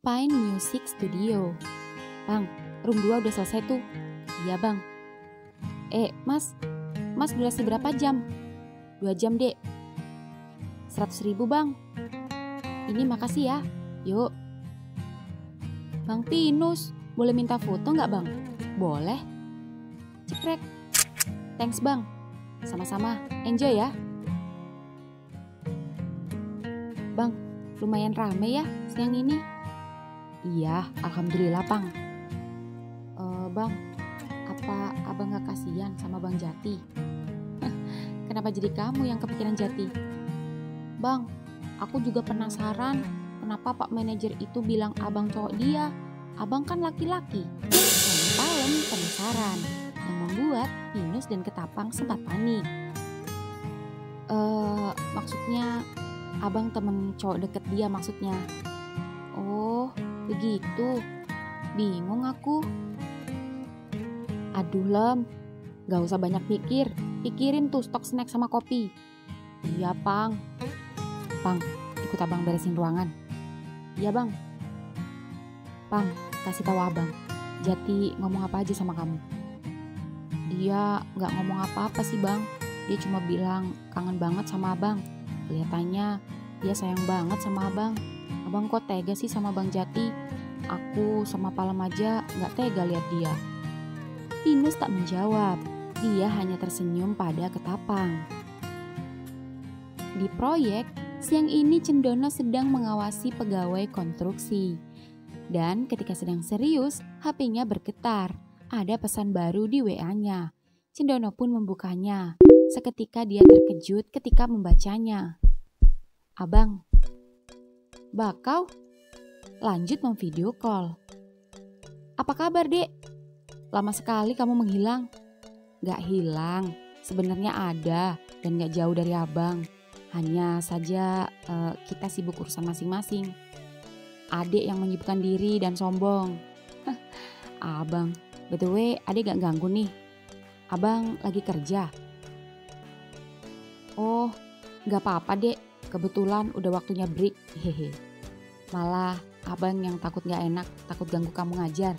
Pine Music Studio. Bang, room 2 udah selesai tuh. Iya bang. Mas durasi berapa jam? 2 jam dek. 100.000 bang. Ini makasih ya. Yuk. Bang Pinus, boleh minta foto nggak bang? Boleh. Cekrek. Thanks bang. Sama-sama, enjoy ya. Bang, lumayan rame ya siang ini. Iya, alhamdulillah bang. Bang, apa abang gak kasihan sama Bang Jati? Kenapa jadi kamu yang kepikiran Jati? Bang, aku juga penasaran kenapa Pak Manajer itu bilang abang cowok dia. Abang kan laki-laki. Yang paling penasaran yang membuat Pinus dan Ketapang sempat panik. Maksudnya abang temen cowok deket dia maksudnya. Oh, begitu. Bingung aku. Aduh Lem, gak usah banyak mikir. Pikirin tuh stok snack sama kopi. Iya Pang. Pang, ikut abang beresin ruangan. Iya bang. Pang, kasih tahu abang. Jati ngomong apa aja sama kamu? Dia gak ngomong apa-apa sih bang. Dia cuma bilang kangen banget sama abang. Kelihatannya dia sayang banget sama abang. Abang kok tega sih sama Bang Jati? Aku sama Palem aja gak tega lihat dia. Pinus tak menjawab. Dia hanya tersenyum pada Ketapang. Di proyek, siang ini Cendono sedang mengawasi pegawai konstruksi. Dan ketika sedang serius, HP-nya bergetar. Ada pesan baru di WA-nya. Cendono pun membukanya. Seketika dia terkejut ketika membacanya. Abang, Bakau, lanjut memvideo call. Apa kabar dek? Lama sekali kamu menghilang. Gak hilang, sebenarnya ada dan gak jauh dari abang. Hanya saja kita sibuk urusan masing-masing. Adek yang menyibukkan diri dan sombong. Abang, btw adek gak ganggu nih. Abang lagi kerja. Oh, gak apa-apa dek. Kebetulan udah waktunya break. Hehe. Malah abang yang takut gak enak, takut ganggu kamu ngajar.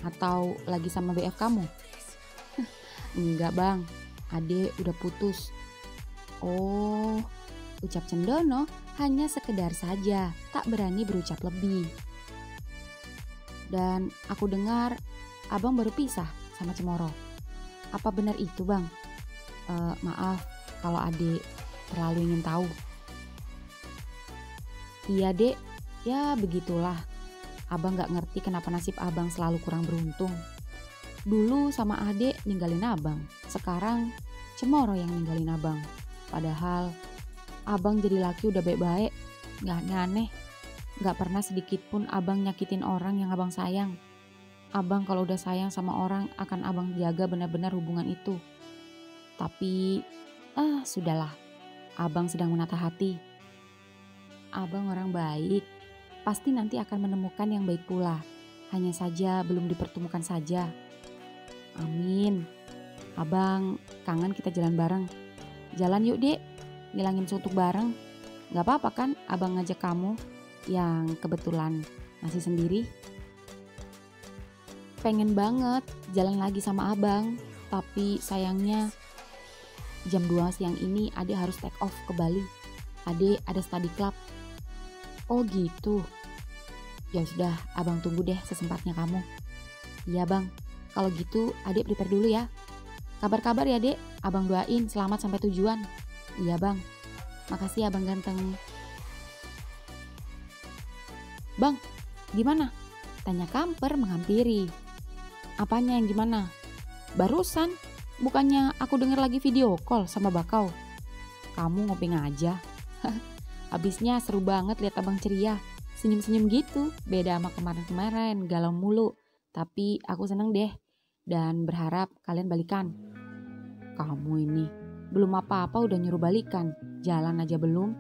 Atau lagi sama BF kamu? Enggak bang, adek udah putus. Oh, ucap Cendono hanya sekedar saja, tak berani berucap lebih. Dan aku dengar abang baru pisah sama Cemoro. Apa benar itu bang? Maaf kalau adek terlalu ingin tahu. Iya dek, ya begitulah. Abang gak ngerti kenapa nasib abang selalu kurang beruntung. Dulu sama adek ninggalin abang. Sekarang Cemoro yang ninggalin abang. Padahal abang jadi laki udah baik-baik. Gak aneh-aneh. Gak pernah sedikit pun abang nyakitin orang yang abang sayang. Abang kalau udah sayang sama orang akan abang jaga benar-benar hubungan itu. Tapi sudahlah. Abang sedang menata hati. Abang orang baik. Pasti nanti akan menemukan yang baik pula. Hanya saja belum dipertemukan saja. Amin. Abang kangen kita jalan bareng. Jalan yuk dek. Ngilangin suntuk bareng. Gak apa-apa kan abang ngajak kamu yang kebetulan masih sendiri? Pengen banget jalan lagi sama abang. Tapi sayangnya jam 2 siang ini adek harus take off ke Bali. Adek ada study club. Oh gitu. Ya sudah, abang tunggu deh sesempatnya kamu. Iya bang, kalau gitu adek prepare dulu ya. Kabar-kabar ya dek, abang doain selamat sampai tujuan. Iya bang, makasih abang ganteng. Bang, gimana? Tanya Kamper menghampiri. Apanya yang gimana? Barusan, bukannya aku denger lagi video call sama Bakau. Kamu ngopeng aja. Habisnya seru banget lihat abang ceria, senyum-senyum gitu, beda sama kemarin-kemarin, galau mulu. Tapi aku seneng deh, dan berharap kalian balikan. Kamu ini, belum apa-apa udah nyuruh balikan, jalan aja belum.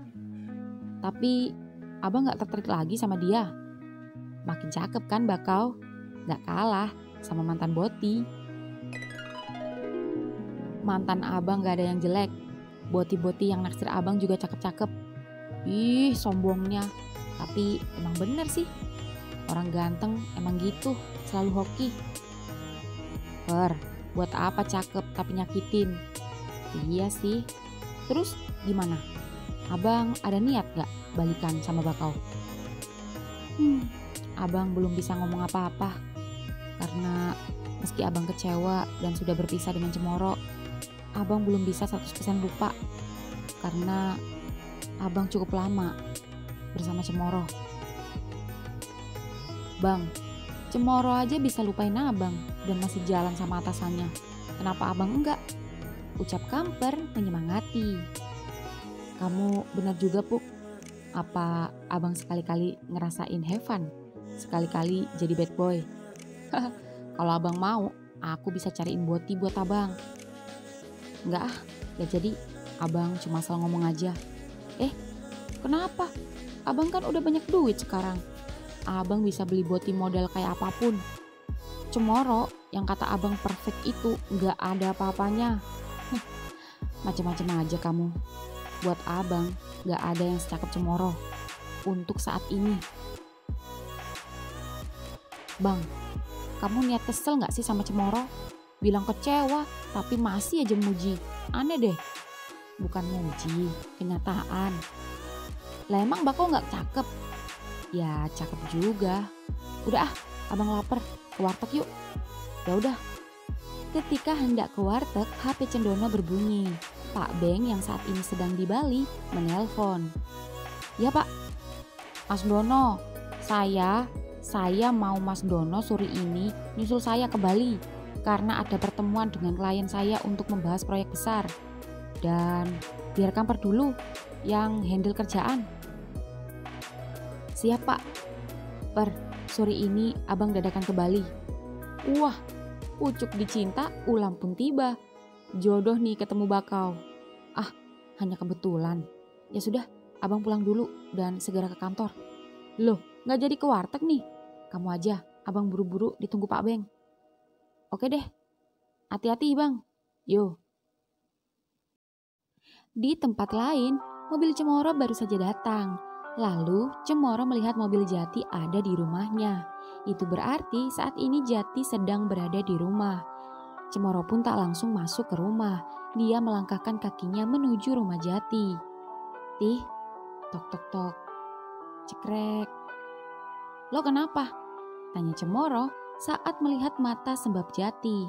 Tapi abang gak tertarik lagi sama dia. Makin cakep kan Bakau, gak kalah sama mantan Boti. Mantan abang gak ada yang jelek, Boti-boti yang naksir abang juga cakep-cakep. Ih, sombongnya. Tapi emang bener sih. Orang ganteng emang gitu, selalu hoki. Per, buat apa cakep tapi nyakitin? Iya sih. Terus gimana? Abang ada niat gak balikan sama Bakau? Abang belum bisa ngomong apa-apa. Karena meski abang kecewa dan sudah berpisah dengan Cemoro, abang belum bisa 100% lupa. Karena abang cukup lama bersama Cemoro. Bang, Cemoro aja bisa lupain abang dan masih jalan sama atasannya. Kenapa abang enggak? Ucap Kamper menyemangati. Kamu benar juga, Puk. Apa abang sekali-kali ngerasain have fun? Sekali-kali jadi bad boy? Kalau abang mau, aku bisa cariin boti buat abang. Enggak gak jadi. Abang cuma asal ngomong aja. Kenapa? Abang kan udah banyak duit sekarang. Abang bisa beli boti modal kayak apapun. Cemoro yang kata abang perfect itu gak ada apa-apanya. Macem-macem aja kamu. Buat abang gak ada yang secakep Cemoro untuk saat ini. Bang, kamu niat kesel gak sih sama Cemoro? Bilang kecewa tapi masih aja muji. Aneh deh. Bukan muji, kenyataan. Lah emang Bakau gak cakep? Ya cakep juga. Udah abang lapar, ke warteg yuk. Ya udah. Ketika hendak ke warteg, HP Cendono berbunyi. Pak Beng yang saat ini sedang di Bali menelpon. Ya Pak, Mas Dono, saya mau Mas Dono sore ini nyusul saya ke Bali karena ada pertemuan dengan klien saya untuk membahas proyek besar. Dan biar Kamper dulu yang handle kerjaan. Siap Pak. Per, sore ini abang dadakan ke Bali. Wah, pucuk dicinta ulam pun tiba. Jodoh nih ketemu Bakau. Hanya kebetulan. Ya sudah, abang pulang dulu dan segera ke kantor. Loh, gak jadi ke warteg nih? Kamu aja, abang buru-buru ditunggu Pak Beng. Oke deh, hati-hati bang. Yo. Di tempat lain, mobil Cemoro baru saja datang. Lalu Cemoro melihat mobil Jati ada di rumahnya. Itu berarti saat ini Jati sedang berada di rumah. Cemoro pun tak langsung masuk ke rumah. Dia melangkahkan kakinya menuju rumah Jati. Tih, tok tok tok. Cekrek. Lo kenapa? Tanya Cemoro saat melihat mata sembab Jati.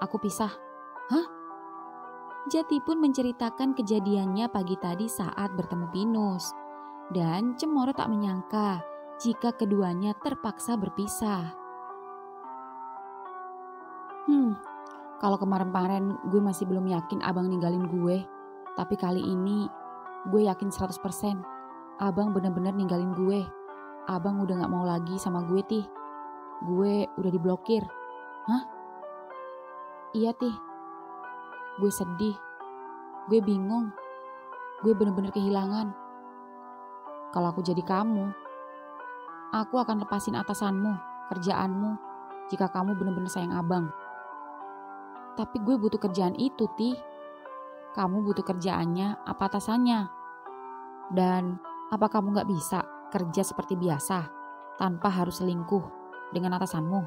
Aku pisah. Hah? Jati pun menceritakan kejadiannya pagi tadi saat bertemu Pinus. Dan Cemoro tak menyangka jika keduanya terpaksa berpisah. Kalau kemarin-kemarin gue masih belum yakin abang ninggalin gue. Tapi kali ini gue yakin 100% abang benar-benar ninggalin gue. Abang udah gak mau lagi sama gue Tih. Gue udah diblokir. Hah? Iya Tih. Gue sedih. Gue bingung. Gue benar-benar kehilangan. Kalau aku jadi kamu, aku akan lepasin atasanmu, kerjaanmu, jika kamu benar-benar sayang abang. Tapi gue butuh kerjaan itu, Tih. Kamu butuh kerjaannya apa atasannya? Dan apa kamu gak bisa kerja seperti biasa, tanpa harus selingkuh dengan atasanmu?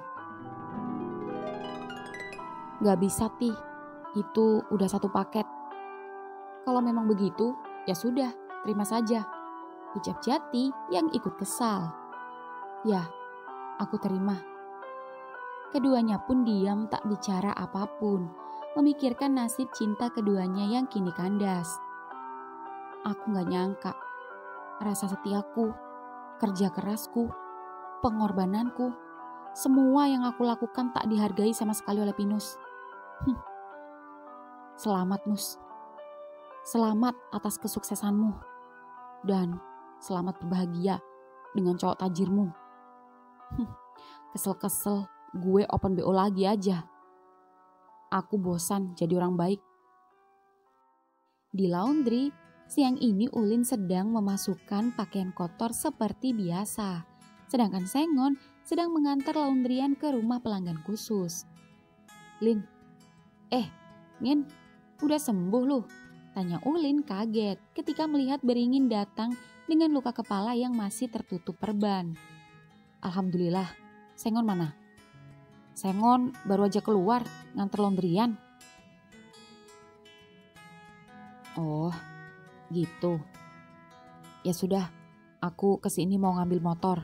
Gak bisa, Tih. Itu udah satu paket. Kalau memang begitu, ya sudah, terima saja. Ucap Jati yang ikut kesal. Ya, aku terima. Keduanya pun diam tak bicara apapun, memikirkan nasib cinta keduanya yang kini kandas. Aku gak nyangka, rasa setiaku, kerja kerasku, pengorbananku, semua yang aku lakukan tak dihargai sama sekali oleh Pinus. Selamat Nus. Selamat atas kesuksesanmu. Dan selamat berbahagia dengan cowok tajirmu. Kesel-kesel gue open BO lagi aja. Aku bosan jadi orang baik. Di laundry, siang ini Ulin sedang memasukkan pakaian kotor seperti biasa. Sedangkan Sengon sedang mengantar laundryan ke rumah pelanggan khusus. Lin, Ngin, udah sembuh lu? Tanya Ulin kaget ketika melihat Beringin datang dengan luka kepala yang masih tertutup perban. Alhamdulillah. Sengon mana? Sengon baru aja keluar nganter laundryan. Oh, gitu. Ya sudah, aku kesini mau ngambil motor.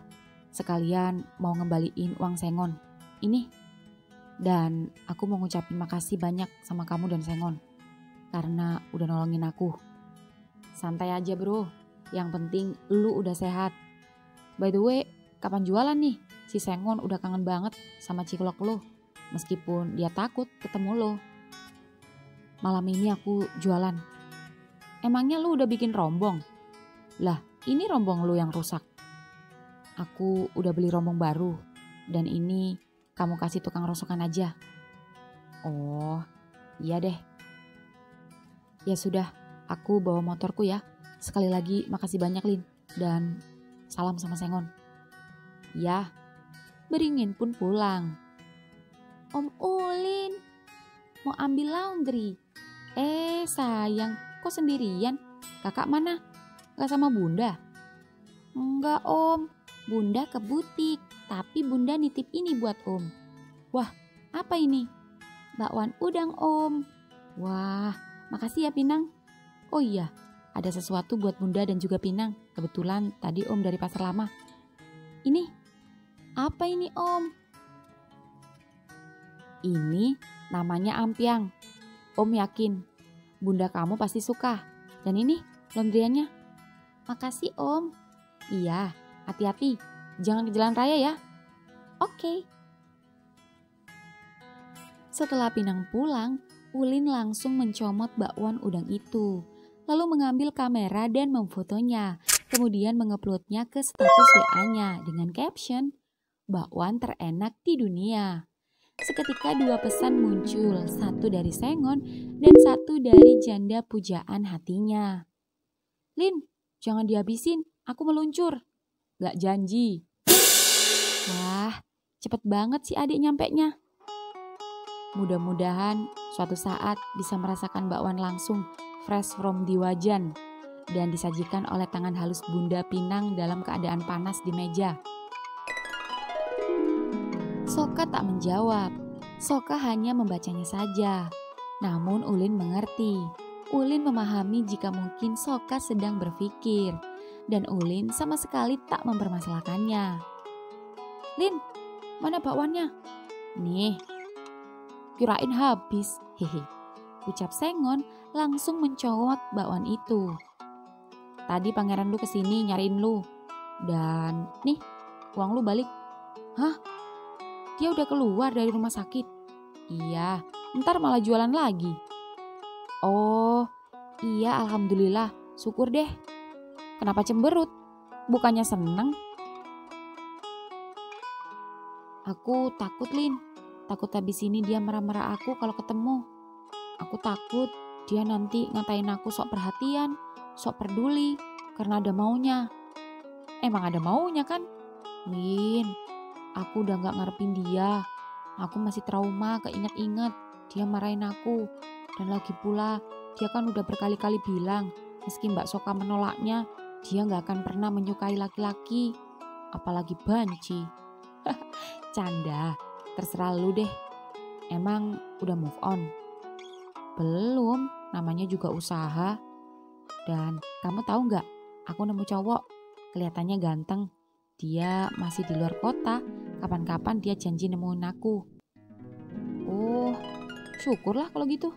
Sekalian mau ngembaliin uang Sengon. Ini. Dan aku mau ngucapin makasih banyak sama kamu dan Sengon. Karena udah nolongin aku. Santai aja bro, yang penting lu udah sehat. By the way, kapan jualan nih? Si Sengon udah kangen banget sama ciklok lu. Meskipun dia takut ketemu lo. Malam ini aku jualan. Emangnya lu udah bikin rombong? Lah, ini rombong lu yang rusak. Aku udah beli rombong baru. Dan ini kamu kasih tukang rosokan aja. Oh, iya deh. Ya sudah, aku bawa motorku ya. Sekali lagi makasih banyak Lin. Dan salam sama Sengon. Ya, Beringin pun pulang. Om Ulin, mau ambil laundry. Sayang, kok sendirian? Kakak mana? Gak sama bunda? Enggak om, bunda ke butik. Tapi bunda nitip ini buat om. Wah, apa ini? Bakwan udang om. Wah, makasih ya Pinang. Oh iya, ada sesuatu buat bunda dan juga Pinang. Kebetulan tadi om dari pasar lama. Ini, apa ini om? Ini namanya ampiang. Om yakin, bunda kamu pasti suka. Dan ini laundryannya. Makasih om. Iya, hati-hati. Jangan di jalan raya ya. Oke. Setelah Pinang pulang, Ulin langsung mencomot bakwan udang itu. Lalu mengambil kamera dan memfotonya. Kemudian menguploadnya ke status WA-nya dengan caption, bakwan terenak di dunia. Seketika dua pesan muncul, satu dari Sengon dan satu dari janda pujaan hatinya. Lin, jangan dihabisin, aku meluncur. Gak janji. Wah, cepet banget si adik nyampenya. Mudah-mudahan suatu saat bisa merasakan bakwan langsung fresh from di wajan dan disajikan oleh tangan halus Bunda Pinang dalam keadaan panas di meja. Soka tak menjawab. Soka hanya membacanya saja. Namun Ulin mengerti. Ulin memahami jika mungkin Soka sedang berpikir. Dan Ulin sama sekali tak mempermasalahkannya. Lin, mana bakwannya? Nih, kirain habis. Hehe. Ucap Sengon langsung mencowok bakwan itu. Tadi pangeran lu kesini nyariin lu. Dan nih, uang lu balik. Hah? Dia udah keluar dari rumah sakit? Iya, ntar malah jualan lagi. Oh, iya alhamdulillah. Syukur deh. Kenapa cemberut? Bukannya seneng? Aku takut Lin. Takut habis ini dia marah-marah aku kalau ketemu. Aku takut dia nanti ngatain aku sok perhatian, sok peduli karena ada maunya. Emang ada maunya kan? Lin, aku udah gak ngarepin dia. Aku masih trauma keinget-inget dia marahin aku. Dan lagi pula dia kan udah berkali-kali bilang meski Mbak Soka menolaknya, dia gak akan pernah menyukai laki-laki. Apalagi banci. Canda, terserah lu deh. Emang udah move on? Belum, namanya juga usaha. Dan kamu tahu gak, aku nemu cowok. Kelihatannya ganteng. Dia masih di luar kota. Kapan-kapan dia janji nemuin aku. Oh, syukurlah kalau gitu.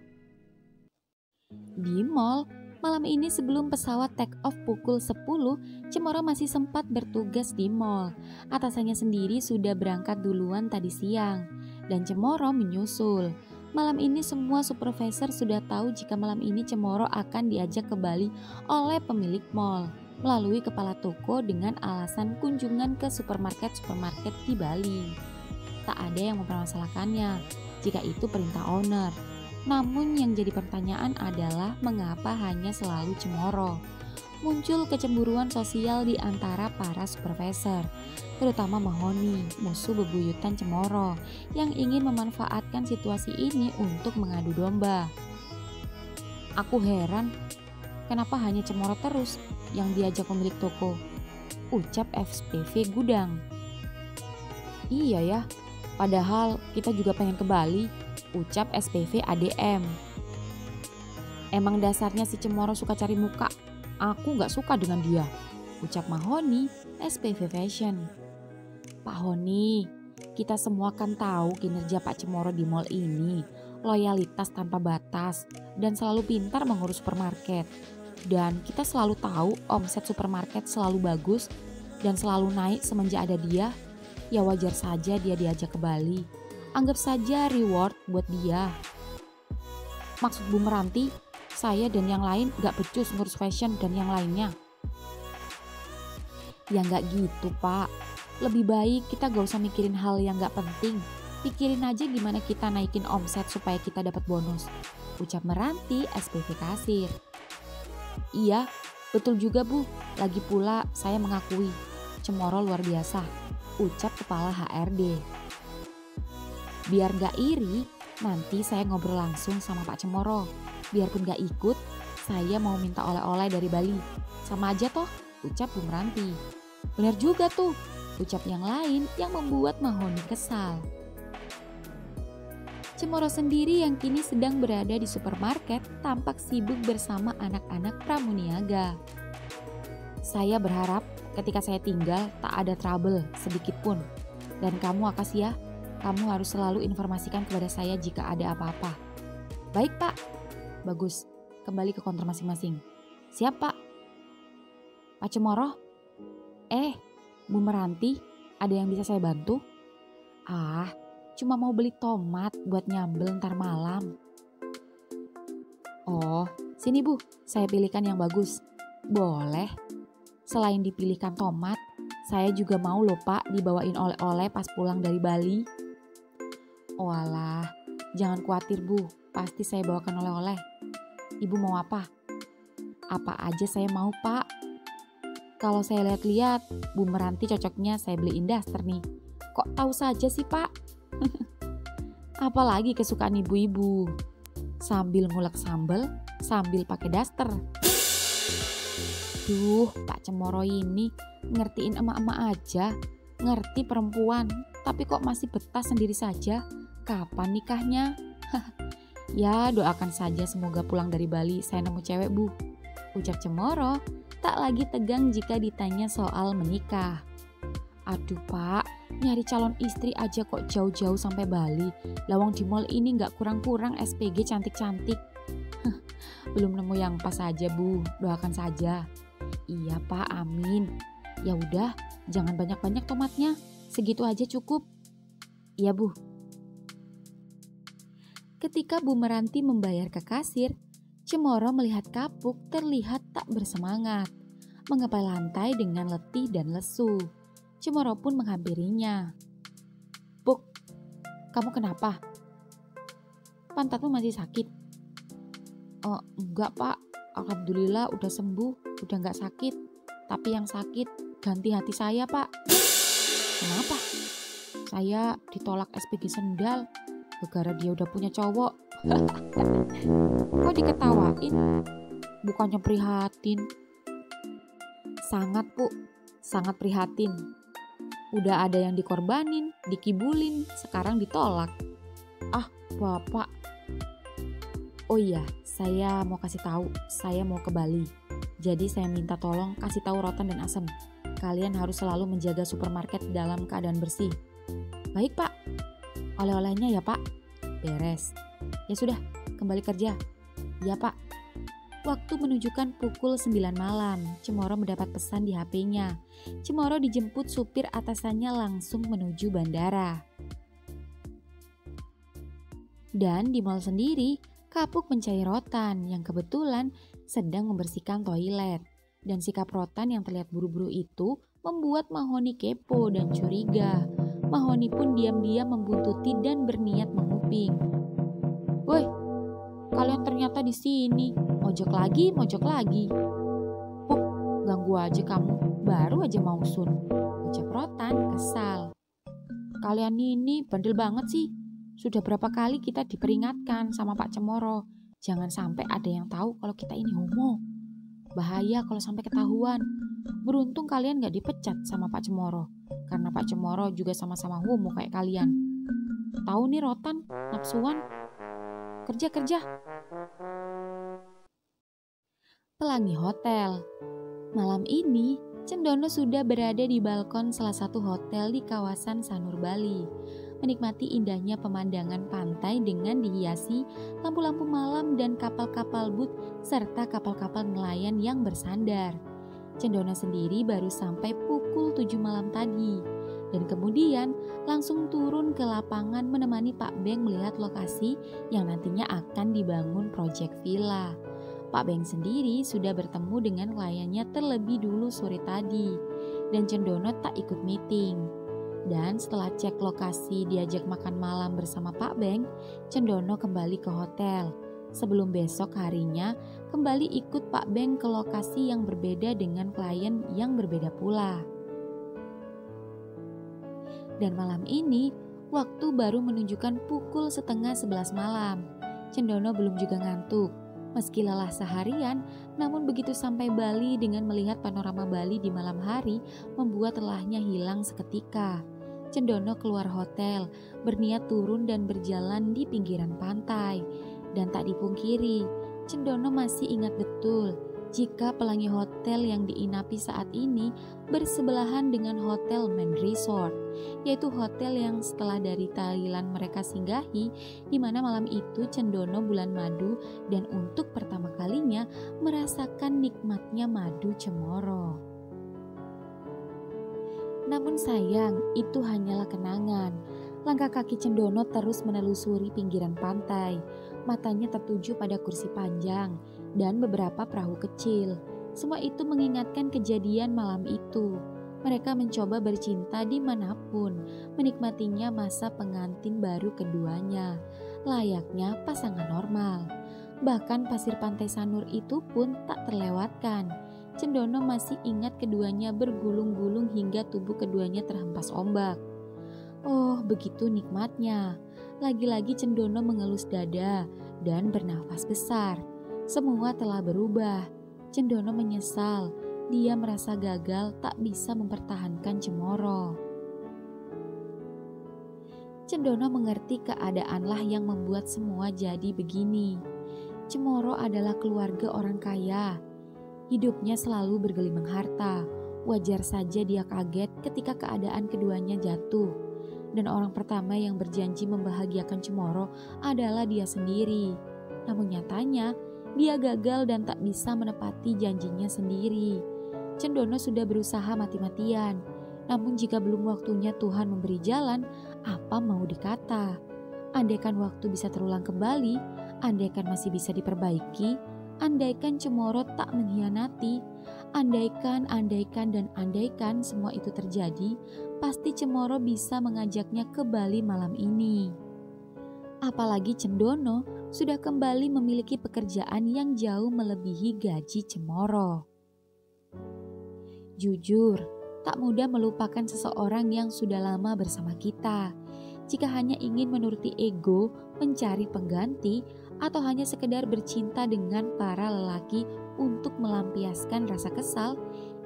Di mall, malam ini sebelum pesawat take off pukul 10, Cemoro masih sempat bertugas di mall. Atasannya sendiri sudah berangkat duluan tadi siang. Dan Cemoro menyusul. Malam ini semua supervisor sudah tahu jika malam ini Cemoro akan diajak ke Bali oleh pemilik mall. Melalui kepala toko dengan alasan kunjungan ke supermarket-supermarket di Bali. Tak ada yang mempermasalahkannya jika itu perintah owner. Namun yang jadi pertanyaan adalah mengapa hanya selalu Cemoro. Muncul kecemburuan sosial di antara para supervisor, terutama Mahoni, musuh bebuyutan Cemoro, yang ingin memanfaatkan situasi ini untuk mengadu domba. Aku heran, kenapa hanya Cemoro terus yang diajak pemilik toko? Ucap SPV Gudang. Iya ya, padahal kita juga pengen ke Bali, ucap SPV ADM. Emang dasarnya si Cemoro suka cari muka, aku gak suka dengan dia, ucap Mahoni, SPV Fashion. Pak Honi, kita semua kan tahu kinerja Pak Cemoro di mall ini, loyalitas tanpa batas, dan selalu pintar mengurus supermarket. Dan kita selalu tahu omset supermarket selalu bagus dan selalu naik semenjak ada dia. Ya wajar saja dia diajak ke Bali. Anggap saja reward buat dia. Maksud Bu Meranti, saya dan yang lain gak becus ngurus fashion dan yang lainnya. Ya gak gitu Pak. Lebih baik kita gak usah mikirin hal yang gak penting. Pikirin aja gimana kita naikin omset supaya kita dapat bonus, ucap Meranti SPV Kasir. Iya, betul juga Bu. Lagi pula saya mengakui Cemoro luar biasa, ucap Kepala HRD. Biar gak iri, nanti saya ngobrol langsung sama Pak Cemoro. Biarpun gak ikut, saya mau minta oleh-oleh dari Bali. Sama aja toh, ucap Bu Meranti. Benar juga tuh, ucap yang lain yang membuat Mahoni kesal. Cemoro sendiri yang kini sedang berada di supermarket tampak sibuk bersama anak-anak pramuniaga. Saya berharap ketika saya tinggal tak ada trouble sedikit pun. Dan kamu Akasia, kamu harus selalu informasikan kepada saya jika ada apa-apa. Baik Pak. Bagus, kembali ke konter masing-masing. Siap Pak. Pak Cemoro? Bu Meranti, ada yang bisa saya bantu? Cuma mau beli tomat buat nyambel ntar malam. Oh, sini Bu, saya pilihkan yang bagus. Boleh. Selain dipilihkan tomat, saya juga mau loh Pak dibawain oleh-oleh pas pulang dari Bali. Walah, jangan khawatir Bu, pasti saya bawakan oleh-oleh. Ibu mau apa? Apa aja saya mau Pak. Kalau saya lihat-lihat, Bu Meranti cocoknya saya beliin daster nih. Kok tahu saja sih Pak? Apalagi kesukaan ibu-ibu. Sambil ngulek sambal, sambil pakai daster. Duh, Pak Cemoro ini ngertiin emak-emak aja. Ngerti perempuan, tapi kok masih betah sendiri saja. Kapan nikahnya? Ya, doakan saja semoga pulang dari Bali saya nemu cewek Bu, ucap Cemoro, tak lagi tegang jika ditanya soal menikah. Aduh Pak, nyari calon istri aja kok jauh-jauh sampai Bali. Lawang di mall ini gak kurang-kurang SPG cantik-cantik. Belum nemu yang pas aja Bu, doakan saja. Iya Pak, amin. Ya udah, jangan banyak-banyak tomatnya, segitu aja cukup. Iya Bu. Ketika Bu Meranti membayar ke kasir, Cemoro melihat Kapuk terlihat tak bersemangat, mengepal lantai dengan letih dan lesu. Cemoro pun menghampirinya. Puk, kamu kenapa? Pantatmu masih sakit? Oh, enggak Pak, alhamdulillah udah sembuh, udah enggak sakit. Tapi yang sakit ganti hati saya Pak. Kenapa? Saya ditolak SPG Sendal, gara-gara dia udah punya cowok. Kok diketawain? Bukannya prihatin? Sangat Bu, sangat prihatin. Udah ada yang dikorbanin, dikibulin, sekarang ditolak. Ah, Bapak. Oh iya, saya mau kasih tahu, saya mau ke Bali. Jadi saya minta tolong kasih tahu Rotan dan Asem. Kalian harus selalu menjaga supermarket dalam keadaan bersih. Baik Pak. Oleh-olehnya ya Pak. Beres. Ya sudah, kembali kerja. Ya Pak. Waktu menunjukkan pukul 9 malam, Cemoro mendapat pesan di HP-nya. Cemoro dijemput supir atasannya langsung menuju bandara. Dan di mall sendiri, Kapuk mencari Rotan yang kebetulan sedang membersihkan toilet. Dan sikap Rotan yang terlihat buru-buru itu membuat Mahoni kepo dan curiga. Mahoni pun diam-diam membuntuti dan berniat menguping. Woi, kalian ternyata di sini. Mojok lagi. Ganggu aja kamu, baru aja mau sun, ucap Rotan kesal. Kalian ini bandel banget sih. Sudah berapa kali kita diperingatkan sama Pak Cemoro. Jangan sampai ada yang tahu kalau kita ini homo. Bahaya kalau sampai ketahuan. Beruntung kalian gak dipecat sama Pak Cemoro. Karena Pak Cemoro juga sama-sama homo kayak kalian. Tahu nih Rotan, nafsuan. Kerja. Pelangi Hotel. Malam ini, Cendono sudah berada di balkon salah satu hotel di kawasan Sanur, Bali. Menikmati indahnya pemandangan pantai dengan dihiasi lampu-lampu malam dan kapal-kapal but serta kapal-kapal nelayan yang bersandar. Cendono sendiri baru sampai pukul 7 malam tadi. Dan kemudian langsung turun ke lapangan menemani Pak Beng melihat lokasi yang nantinya akan dibangun proyek villa. Pak Beng sendiri sudah bertemu dengan kliennya terlebih dulu sore tadi. Dan Cendono tak ikut meeting. Dan setelah cek lokasi diajak makan malam bersama Pak Beng, Cendono kembali ke hotel. Sebelum besok harinya kembali ikut Pak Beng ke lokasi yang berbeda dengan klien yang berbeda pula. Dan malam ini waktu baru menunjukkan pukul 10:30 malam. Cendono belum juga ngantuk. Meski lelah seharian, namun begitu sampai Bali dengan melihat panorama Bali di malam hari membuat lelahnya hilang seketika. Cendono keluar hotel, berniat turun dan berjalan di pinggiran pantai. Dan tak dipungkiri, Cendono masih ingat betul jika Pelangi Hotel yang diinapi saat ini bersebelahan dengan Hotel Main Resort, yaitu hotel yang setelah dari Thailand mereka singgahi, di mana malam itu Cendono bulan madu dan untuk pertama kalinya merasakan nikmatnya madu Cemoro. Namun sayang, itu hanyalah kenangan. Langkah kaki Cendono terus menelusuri pinggiran pantai. Matanya tertuju pada kursi panjang dan beberapa perahu kecil. Semua itu mengingatkan kejadian malam itu. Mereka mencoba bercinta dimanapun, menikmatinya masa pengantin baru keduanya, layaknya pasangan normal. Bahkan pasir pantai Sanur itu pun tak terlewatkan. Cendono masih ingat keduanya bergulung-gulung hingga tubuh keduanya terhempas ombak. Oh, begitu nikmatnya. Lagi-lagi Cendono mengelus dada dan bernafas besar. Semua telah berubah. Cendono menyesal. Dia merasa gagal tak bisa mempertahankan Cemoro. Cendono mengerti keadaanlah yang membuat semua jadi begini. Cemoro adalah keluarga orang kaya. Hidupnya selalu bergelimang harta. Wajar saja dia kaget ketika keadaan keduanya jatuh. Dan orang pertama yang berjanji membahagiakan Cemoro adalah dia sendiri. Namun nyatanya, dia gagal dan tak bisa menepati janjinya sendiri. Cendono sudah berusaha mati-matian. Namun jika belum waktunya Tuhan memberi jalan, apa mau dikata? Andaikan waktu bisa terulang kembali, andaikan masih bisa diperbaiki, andaikan Cemoro tak mengkhianati, andaikan dan andaikan semua itu terjadi, pasti Cemoro bisa mengajaknya ke Bali malam ini. Apalagi Cendono sudah kembali memiliki pekerjaan yang jauh melebihi gaji Cemoro. Jujur, tak mudah melupakan seseorang yang sudah lama bersama kita. Jika hanya ingin menuruti ego, mencari pengganti, atau hanya sekedar bercinta dengan para lelaki untuk melampiaskan rasa kesal,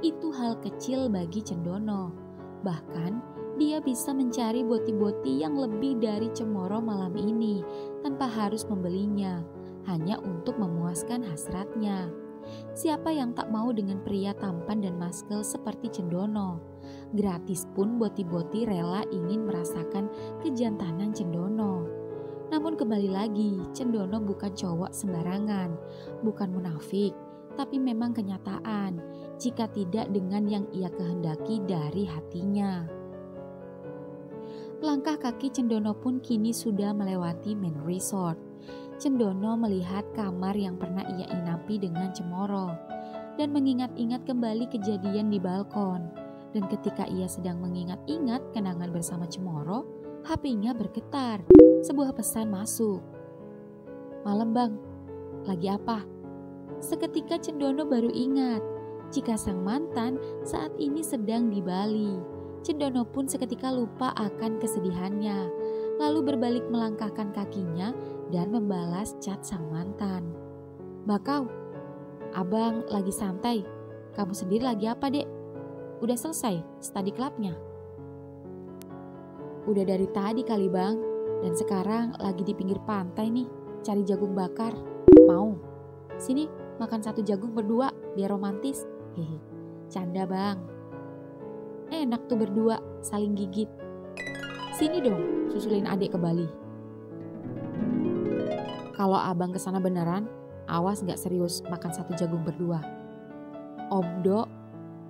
itu hal kecil bagi Cendono. Bahkan, dia bisa mencari boti-boti yang lebih dari Cemoro malam ini tanpa harus membelinya, hanya untuk memuaskan hasratnya. Siapa yang tak mau dengan pria tampan dan maskel seperti Cendono? Gratis pun boti-boti rela ingin merasakan kejantanan Cendono. Namun kembali lagi, Cendono bukan cowok sembarangan, bukan munafik, tapi memang kenyataan jika tidak dengan yang ia kehendaki dari hatinya. Langkah kaki Cendono pun kini sudah melewati Main Resort. Cendono melihat kamar yang pernah ia inapi dengan Cemoro dan mengingat-ingat kembali kejadian di balkon. Dan ketika ia sedang mengingat-ingat kenangan bersama Cemoro, HP-nya bergetar. Sebuah pesan masuk. "Malam bang, lagi apa?" Seketika Cendono baru ingat jika sang mantan saat ini sedang di Bali. Cendono pun seketika lupa akan kesedihannya, lalu berbalik melangkahkan kakinya dan membalas chat sang mantan. "Bakau, abang lagi santai, Kamu sendiri lagi apa, Dek? Udah selesai study clubnya? Udah dari tadi kali, Bang. Dan sekarang lagi di pinggir pantai nih, cari jagung bakar. Mau? Sini, makan satu jagung berdua, biar romantis. Hehe, canda, Bang. Enak tuh berdua, saling gigit. Sini dong, susulin adik ke Bali. Kalau abang kesana beneran, awas gak serius makan satu jagung berdua. Om Dok,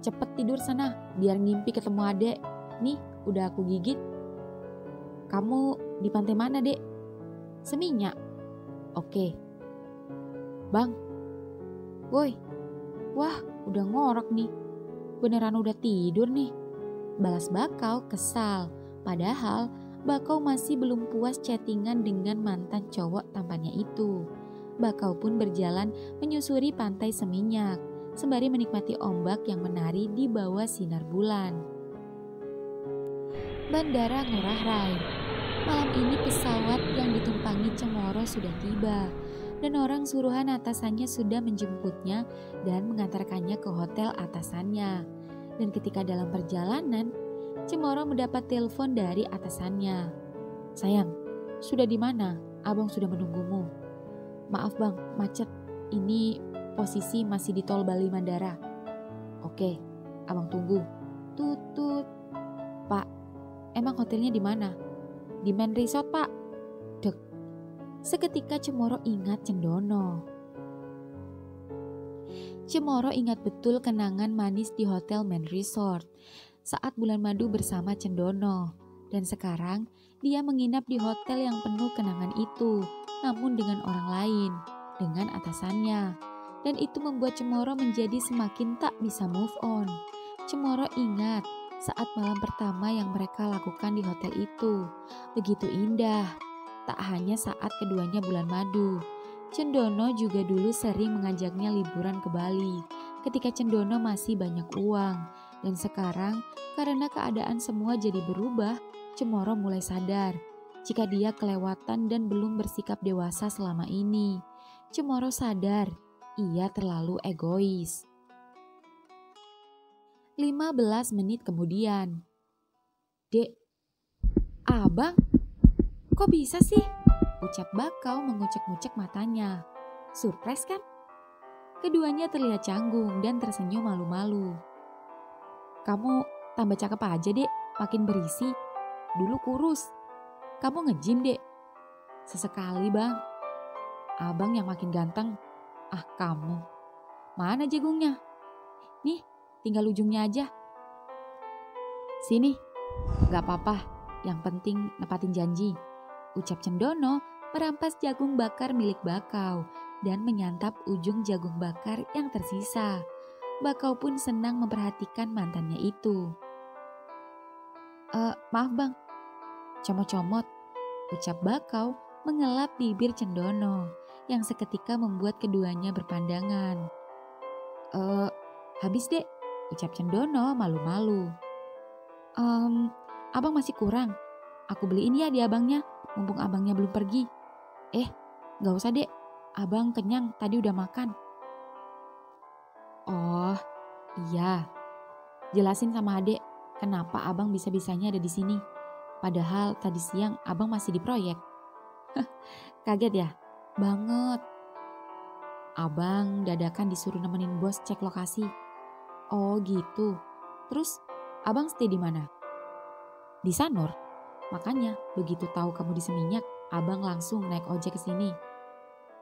cepet tidur sana, biar ngimpi ketemu adek. Nih, udah aku gigit. Kamu di pantai mana, Dek? Seminyak. Oke. Bang. Woi. Wah, udah ngorok nih. Beneran udah tidur nih. Balas Bakau kesal. Padahal Bakau masih belum puas chattingan dengan mantan cowok tampannya itu. Bakau pun berjalan menyusuri pantai Seminyak, sembari menikmati ombak yang menari di bawah sinar bulan. Bandara Ngurah Rai. Malam ini pesawat yang ditumpangi Cemoro sudah tiba dan orang suruhan atasannya sudah menjemputnya dan mengantarkannya ke hotel atasannya. Dan ketika dalam perjalanan, Cemoro mendapat telepon dari atasannya. Sayang, sudah di mana? Abang sudah menunggumu. Maaf bang, macet. Ini posisi masih di tol Bali Mandara. Oke, abang tunggu. Tutut. Pak, emang hotelnya di mana? Di main resort pak. Dek. Seketika Cemoro ingat Cendono. Cemoro ingat betul kenangan manis di hotel main resort saat bulan madu bersama Cendono. Dan sekarang dia menginap di hotel yang penuh kenangan itu, namun dengan orang lain, dengan atasannya. Dan itu membuat Cemoro menjadi semakin tak bisa move on. Cemoro ingat saat malam pertama yang mereka lakukan di hotel itu. Begitu indah, tak hanya saat keduanya bulan madu. Cendono juga dulu sering mengajaknya liburan ke Bali ketika Cendono masih banyak uang. Dan sekarang karena keadaan semua jadi berubah, Cemoro mulai sadar jika dia kelewatan dan belum bersikap dewasa selama ini. Cemoro sadar ia terlalu egois. 15 menit kemudian. Dek, abang, kok bisa sih? Ucap Bakau mengucek-ngucek matanya. Surprise kan? Keduanya terlihat canggung dan tersenyum malu-malu. Kamu tambah cakep aja dek, makin berisi. Dulu kurus. Kamu nge-gym dek? Sesekali bang. Abang yang makin ganteng. Ah kamu. Mana jagungnya? Nih, tinggal ujungnya aja. Sini, gak apa-apa, yang penting nepatin janji. Ucap Cendono merampas jagung bakar milik Bakau dan menyantap ujung jagung bakar yang tersisa. Bakau pun senang memperhatikan mantannya itu. Maaf bang, comot-comot, ucap Bakau mengelap bibir Cendono yang seketika membuat keduanya berpandangan. Habis dek, ucap Cendono malu-malu. Abang masih kurang. Aku beliin ya di abangnya, mumpung abangnya belum pergi. Gak usah dek, abang kenyang tadi udah makan. Oh, iya. Jelasin sama adek, kenapa abang bisa-bisanya ada di sini. Padahal tadi siang abang masih di proyek. Kaget ya? Banget. Abang dadakan disuruh nemenin bos cek lokasi. Oh gitu. Terus abang stay di mana? Di Sanur. Makanya begitu tahu kamu di Seminyak, abang langsung naik ojek ke sini.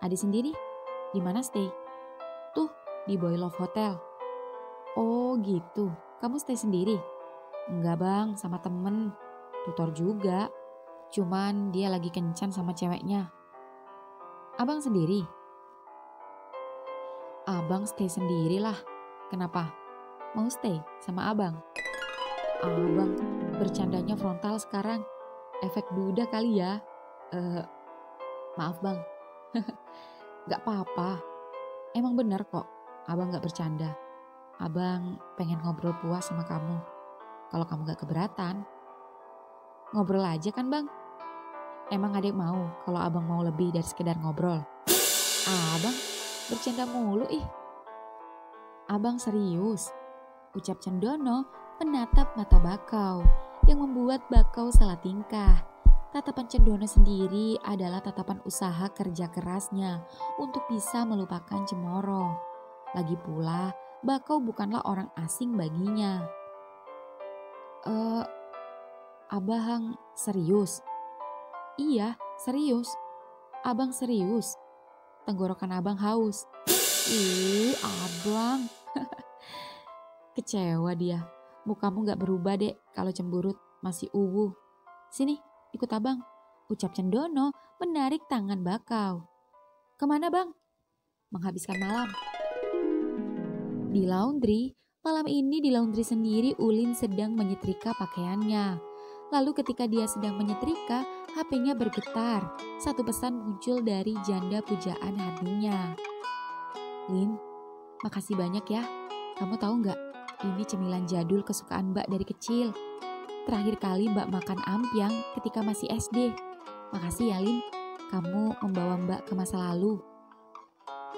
Adik sendiri di mana stay? Tuh di Boy Love Hotel. Oh gitu. Kamu stay sendiri? Enggak bang, sama temen. Tutor juga. Cuman dia lagi kencan sama ceweknya. Abang sendiri? Abang stay sendirilah. Kenapa? Mau stay sama abang? Abang bercandanya frontal sekarang. Efek duda kali ya. Maaf bang. Gak apa-apa. Emang bener kok abang gak bercanda. Abang pengen ngobrol puas sama kamu. Kalau kamu gak keberatan. Ngobrol aja kan bang? Emang adek mau kalau abang mau lebih dari sekedar ngobrol? Abang bercanda mulu ih. Abang serius? Ucap Cendono menatap mata Bakau yang membuat Bakau salah tingkah. Tatapan Cendono sendiri adalah tatapan usaha kerja kerasnya untuk bisa melupakan Cemoro. Lagi pula, Bakau bukanlah orang asing baginya. Abang serius? Iya, serius. Abang serius. Tenggorokan abang haus. Ih, abang. Kecewa dia. Mukamu gak berubah dek kalau cemburut, masih uwu. Sini, ikut abang. Ucap Cendono menarik tangan Bakau. Kemana bang? Menghabiskan malam. Di laundry, malam ini di laundry sendiri Ulin sedang menyetrika pakaiannya. Lalu ketika dia sedang menyetrika, HP-nya bergetar. Satu pesan muncul dari janda pujaan hatinya. Lin, makasih banyak ya. Kamu tahu nggak? Ini cemilan jadul kesukaan Mbak dari kecil. Terakhir kali Mbak makan ampiang ketika masih SD. Makasih ya Lin, kamu membawa Mbak ke masa lalu.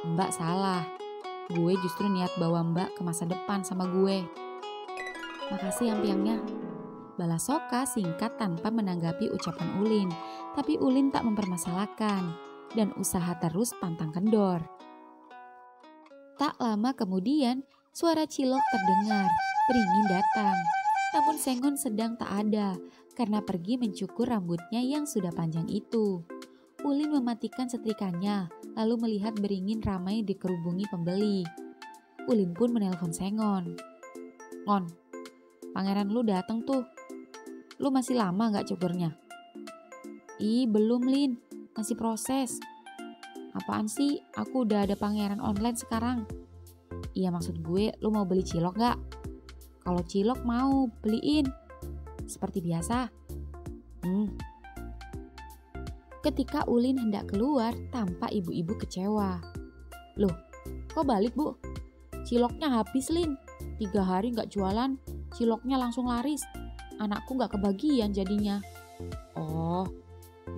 Mbak salah. Gue justru niat bawa Mbak ke masa depan sama gue. Makasih ampiangnya. Balas Soka singkat tanpa menanggapi ucapan Ulin. Tapi Ulin tak mempermasalahkan dan usaha terus pantang kendor. Tak lama kemudian, suara cilok terdengar, beringin datang. Namun Sengon sedang tak ada karena pergi mencukur rambutnya yang sudah panjang itu. Ulin mematikan setrikannya, lalu melihat beringin ramai dikerubungi pembeli. Ulin pun menelpon Sengon. Ngon, pangeran lu datang tuh. Lu masih lama gak cukurnya? Ih, belum Lin, masih proses. Apaan sih? Aku udah ada pangeran online sekarang. Iya maksud gue, lu mau beli cilok gak? Kalau cilok mau, beliin. Seperti biasa. Ketika Ulin hendak keluar, tampak ibu-ibu kecewa. Loh, kok balik bu? Ciloknya habis Lin. 3 hari gak jualan, ciloknya langsung laris. Anakku gak kebagian jadinya. Oh,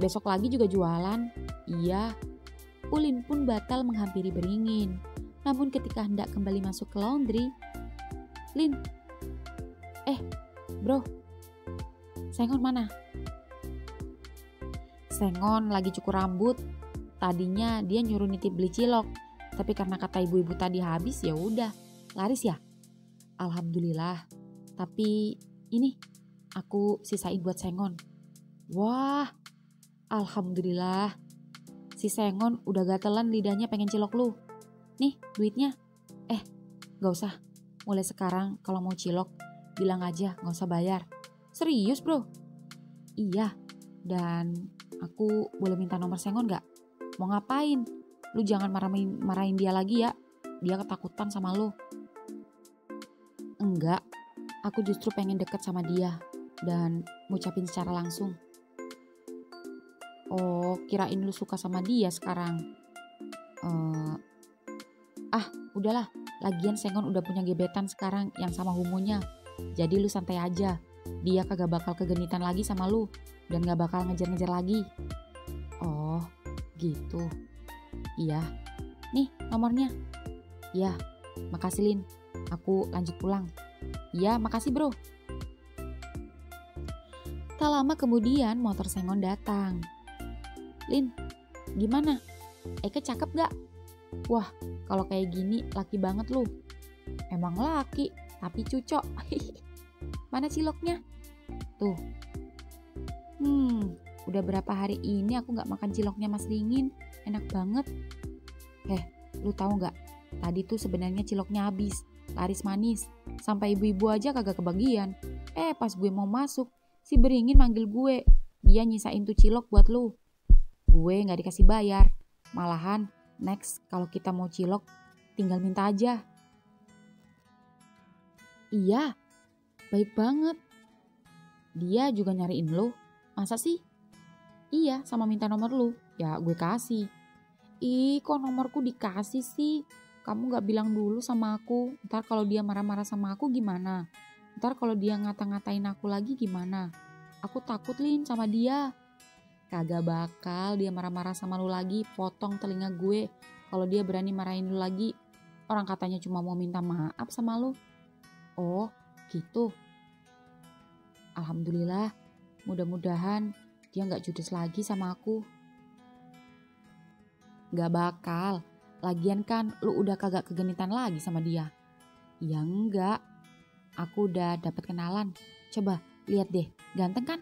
besok lagi juga jualan? Iya. Ulin pun batal menghampiri beringin. Namun ketika hendak kembali masuk ke laundry, Lin, bro, Sengon mana? Sengon lagi cukur rambut. Tadinya dia nyuruh nitip beli cilok, tapi karena kata ibu-ibu tadi habis ya udah, laris ya. Alhamdulillah. Tapi ini aku sisain buat Sengon. Wah, alhamdulillah. Si Sengon udah gatelan lidahnya pengen cilok lu. Nih duitnya. Gak usah. Mulai sekarang kalau mau cilok bilang aja gak usah bayar. Serius bro? Iya. Dan aku boleh minta nomor Sengon gak? Mau ngapain? Lu jangan marahin dia lagi ya. Dia ketakutan sama lu. Enggak. Aku justru pengen deket sama dia. Dan ngucapin secara langsung. Oh, kirain lu suka sama dia sekarang. Udahlah. Lagian Sengon udah punya gebetan sekarang yang sama humunya. Jadi lu santai aja. Dia kagak bakal kegenitan lagi sama lu. Dan gak bakal ngejar-ngejar lagi. Oh, gitu. Iya. Nih nomornya. Iya, makasih Lin. Aku lanjut pulang. Iya, makasih bro. Tak lama kemudian motor Sengon datang. Lin, gimana? Eke cakep gak? Wah, kalau kayak gini laki banget lu. Emang laki, tapi cucok. Mana ciloknya? Tuh. Udah berapa hari ini aku gak makan ciloknya Mas Ringin. Enak banget. Lu tahu gak? Tadi tuh sebenarnya ciloknya habis. Laris manis. Sampai ibu-ibu aja kagak kebagian. Pas gue mau masuk, si Beringin manggil gue. Dia nyisain tuh cilok buat lu. Gue gak dikasih bayar. Malahan next kalau kita mau cilok tinggal minta aja. Iya, baik banget. Dia juga nyariin lu. Masa sih? Iya, sama minta nomor lu. Ya gue kasih. Ih, kok nomorku dikasih sih? Kamu gak bilang dulu sama aku. Ntar kalau dia marah-marah sama aku gimana? Ntar kalau dia ngata-ngatain aku lagi gimana? Aku takut Lin sama dia. Kagak bakal dia marah-marah sama lu lagi. Potong telinga gue. Kalau dia berani marahin lu lagi. Orang katanya cuma mau minta maaf sama lu. Oh, gitu. Alhamdulillah, mudah-mudahan dia gak judes lagi sama aku. Gak bakal. Lagian kan lu udah kagak kegenitan lagi sama dia. Ya enggak. Aku udah dapat kenalan. Coba lihat deh, ganteng kan?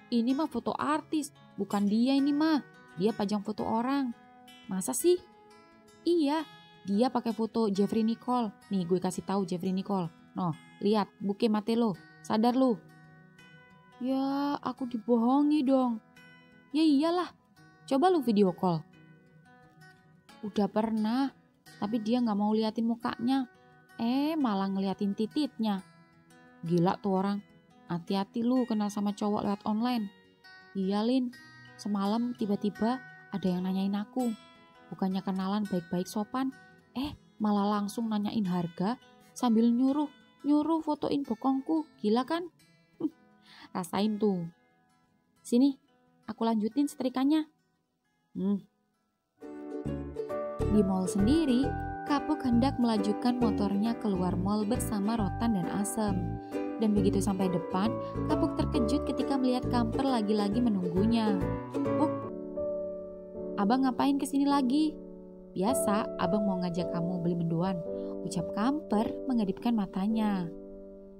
Ini mah foto artis, bukan dia ini mah. Dia pajang foto orang. Masa sih? Iya, dia pakai foto Jeffrey Nicole. Nih gue kasih tahu Jeffrey Nicole. Noh, lihat, buke mate lo. Sadar lu. Ya, aku dibohongi dong. Ya iyalah. Coba lu video call. Udah pernah, tapi dia gak mau liatin mukanya. Malah ngeliatin tititnya. Gila tuh orang. Hati-hati lu kenal sama cowok lewat online. Iya Lin, semalam tiba-tiba ada yang nanyain aku. Bukannya kenalan baik-baik sopan, malah langsung nanyain harga sambil nyuruh fotoin bokongku. Gila kan? Rasain tuh. Sini, aku lanjutin setrikanya. Di mall sendiri, Kapuk hendak melajukan motornya keluar mall bersama Rotan dan Asem. Dan begitu sampai depan, Kapuk terkejut ketika melihat Kamper lagi-lagi menunggunya. Puk, abang ngapain kesini lagi? Biasa, abang mau ngajak kamu beli mendoan, ucap Kamper mengedipkan matanya.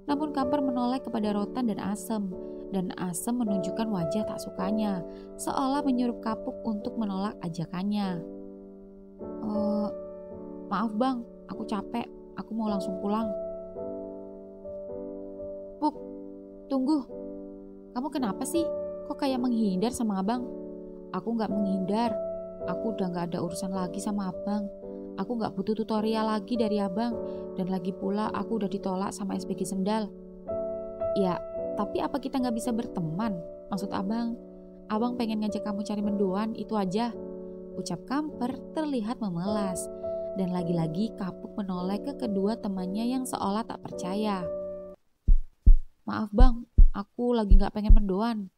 Namun Kamper menoleh kepada Rotan dan Asem menunjukkan wajah tak sukanya, seolah menyuruh Kapuk untuk menolak ajakannya. Maaf bang, aku capek, aku mau langsung pulang. Puk, tunggu. Kamu kenapa sih? Kok kayak menghindar sama abang? Aku gak menghindar. Aku udah gak ada urusan lagi sama abang. Aku gak butuh tutorial lagi dari abang. Dan lagi pula aku udah ditolak sama SPG Sendal. Ya, tapi apa kita gak bisa berteman? Maksud abang pengen ngajak kamu cari mendoan, itu aja. Ucap Kamper terlihat memelas. Dan lagi-lagi Kapuk menoleh ke kedua temannya yang seolah tak percaya. Maaf bang, aku lagi gak pengen mendoan.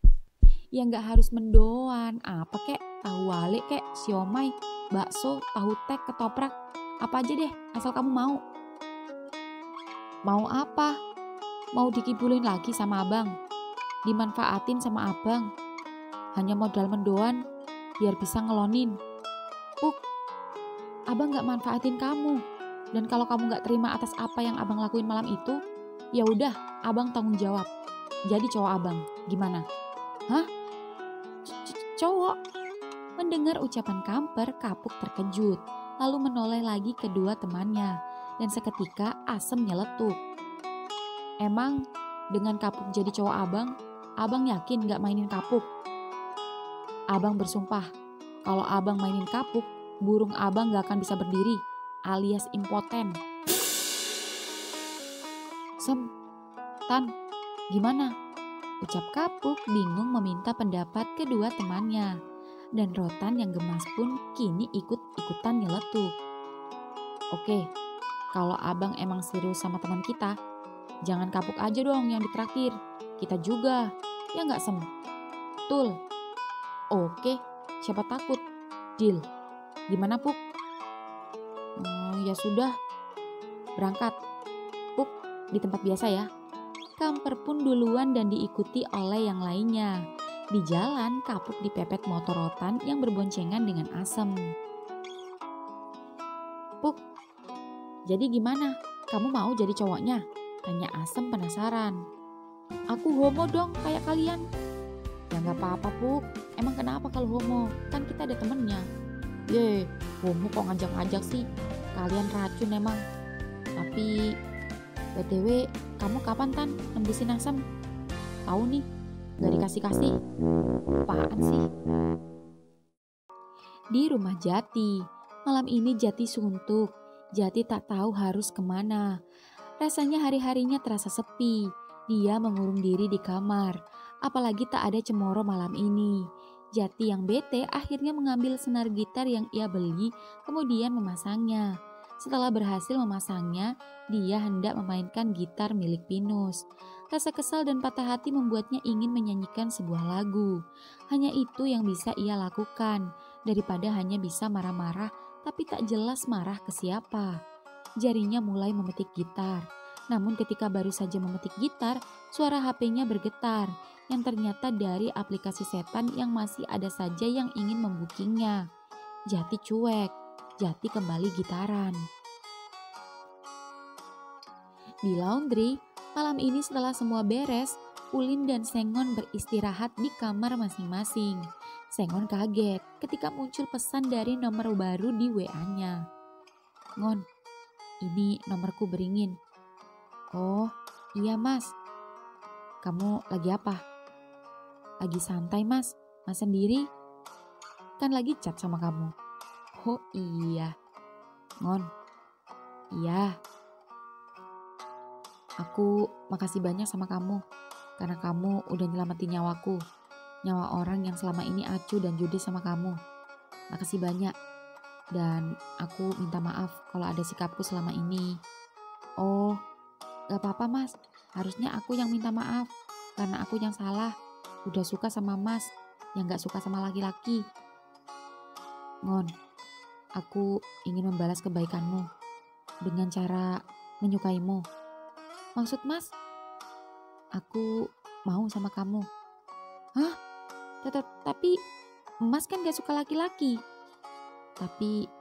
Ya gak harus mendoan, apa kek, tahu wale kek, siomay, bakso, tahu tek, ketoprak, apa aja deh, asal kamu mau. Mau apa? Mau dikibulin lagi sama abang, dimanfaatin sama abang. Hanya modal mendoan, biar bisa ngelonin. Puk, abang gak manfaatin kamu. Dan kalau kamu gak terima atas apa yang abang lakuin malam itu, ya udah, abang tanggung jawab. Jadi cowok abang, gimana? Hah? Cowok? Mendengar ucapan Kamper, Kapuk terkejut, lalu menoleh lagi kedua temannya, dan seketika Asem nyeletuk. Emang dengan Kapuk jadi cowok abang yakin gak mainin Kapuk? Abang bersumpah, kalau abang mainin Kapuk, burung abang gak akan bisa berdiri, alias impoten. Sem, Tan, gimana? Ucap Kapuk bingung meminta pendapat kedua temannya. Dan Rotan yang gemas pun kini ikut-ikutan nyeletuk. Oke, kalau abang emang serius sama teman kita, jangan Kapuk aja dong yang ditraktir. Kita juga, ya gak Sem? Betul. Oke, siapa takut? Deal. Gimana Puk? Ya sudah, berangkat. Puk, di tempat biasa ya. Kamper pun duluan dan diikuti oleh yang lainnya. Di jalan, Kapuk dipepet motor Rotan yang berboncengan dengan Asem. Puk, jadi gimana? Kamu mau jadi cowoknya? Tanya Asem penasaran. Aku homo dong kayak kalian. Ya gak apa-apa Puk, emang kenapa kalau homo? Kan kita ada temennya. Homo kok ngajak-ngajak sih? Kalian racun emang. Tapi BTW, kamu kapan Tan nembusin Asem? Tahu nih, gak dikasih-kasih. Apaan sih? Di rumah Jati, malam ini Jati suntuk. Jati tak tahu harus kemana. Rasanya hari-harinya terasa sepi. Dia mengurung diri di kamar. Apalagi tak ada Cemoro malam ini. Jati yang bete akhirnya mengambil senar gitar yang ia beli, kemudian memasangnya. Setelah berhasil memasangnya, dia hendak memainkan gitar milik Pinus. Rasa kesal dan patah hati membuatnya ingin menyanyikan sebuah lagu. Hanya itu yang bisa ia lakukan, daripada hanya bisa marah-marah tapi tak jelas marah ke siapa. Jarinya mulai memetik gitar. Namun ketika baru saja memetik gitar, suara HP-nya bergetar yang ternyata dari aplikasi setan yang masih ada saja yang ingin membooking-nya. Jati cuek, Jati kembali gitaran. Di laundry, malam ini setelah semua beres, Ulin dan Sengon beristirahat di kamar masing-masing. Sengon kaget ketika muncul pesan dari nomor baru di WA-nya. "Ngon, ini nomorku beringin." "Oh, iya mas. Kamu lagi apa?" "Lagi santai mas. Mas sendiri? Kan lagi chat sama kamu." "Oh iya." "Ngon." "Iya. Aku makasih banyak sama kamu. Karena kamu udah nyelamatin nyawaku. Nyawa orang yang selama ini acuh dan judes sama kamu. Makasih banyak. Dan aku minta maaf kalau ada sikapku selama ini." "Oh, gak apa-apa mas. Harusnya aku yang minta maaf. Karena aku yang salah. Udah suka sama mas yang gak suka sama laki-laki." "Ngon, aku ingin membalas kebaikanmu dengan cara menyukaimu." "Maksud mas?" "Aku mau sama kamu." "Hah? Tapi mas kan gak suka laki-laki." "Tapi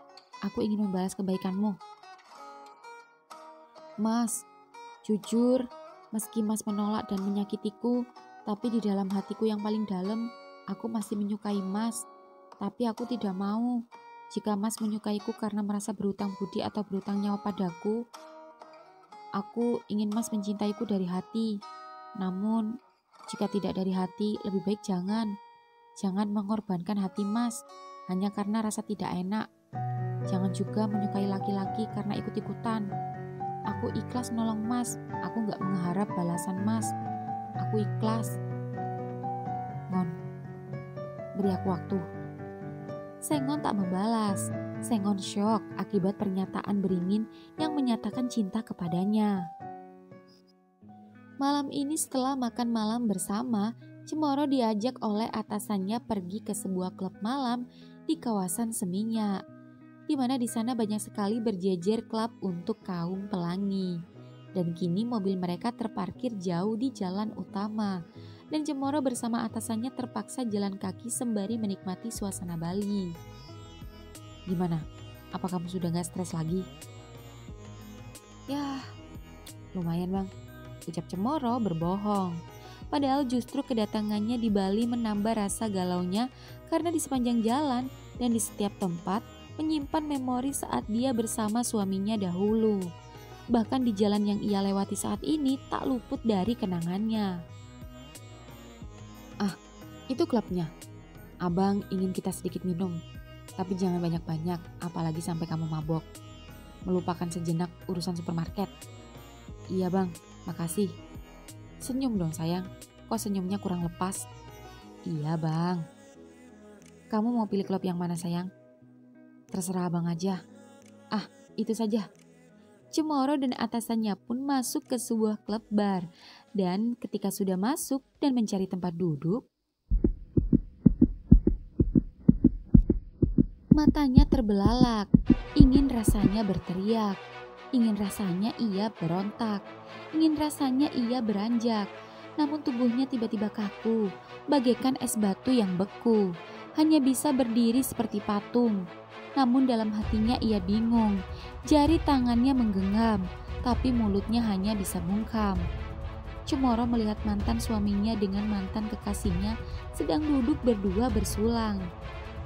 aku ingin membalas kebaikanmu." "Mas, jujur, meski mas menolak dan menyakitiku, tapi di dalam hatiku yang paling dalam, aku masih menyukai mas. Tapi aku tidak mau jika mas menyukaiku karena merasa berhutang budi atau berhutang nyawa padaku. Aku ingin mas mencintaiku dari hati. Namun, jika tidak dari hati, lebih baik jangan. Jangan mengorbankan hati mas hanya karena rasa tidak enak. Jangan juga menyukai laki-laki karena ikut-ikutan. Aku ikhlas nolong mas. Aku gak mengharap balasan mas. Aku ikhlas. Ngon, beri aku waktu." Sengon tak membalas. Sengon syok akibat pernyataan beringin yang menyatakan cinta kepadanya. Malam ini setelah makan malam bersama, Cemoro diajak oleh atasannya pergi ke sebuah klub malam di kawasan Seminyak, di mana di sana banyak sekali berjejer klub untuk kaum pelangi. Dan kini mobil mereka terparkir jauh di jalan utama, dan Cemoro bersama atasannya terpaksa jalan kaki sembari menikmati suasana Bali. "Gimana? Apa kamu sudah gak stres lagi?" "Ya, lumayan bang," ucap Cemoro berbohong. Padahal justru kedatangannya di Bali menambah rasa galaunya karena di sepanjang jalan dan di setiap tempat menyimpan memori saat dia bersama suaminya dahulu. Bahkan di jalan yang ia lewati saat ini tak luput dari kenangannya. "Ah, itu klubnya. Abang ingin kita sedikit minum. Tapi jangan banyak-banyak, apalagi sampai kamu mabok. Melupakan sejenak urusan supermarket." "Iya bang, makasih." "Senyum dong sayang, kok senyumnya kurang lepas?" "Iya bang." "Kamu mau pilih klub yang mana sayang?" "Terserah abang aja." "Ah, itu saja." Cemoro dan atasannya pun masuk ke sebuah klub bar. Dan ketika sudah masuk dan mencari tempat duduk, matanya terbelalak. Ingin rasanya berteriak. Ingin rasanya ia berontak. Ingin rasanya ia beranjak. Namun tubuhnya tiba-tiba kaku, bagaikan es batu yang beku. Hanya bisa berdiri seperti patung. Namun dalam hatinya ia bingung. Jari tangannya menggenggam, tapi mulutnya hanya bisa bungkam. Cemoro melihat mantan suaminya dengan mantan kekasihnya sedang duduk berdua bersulang.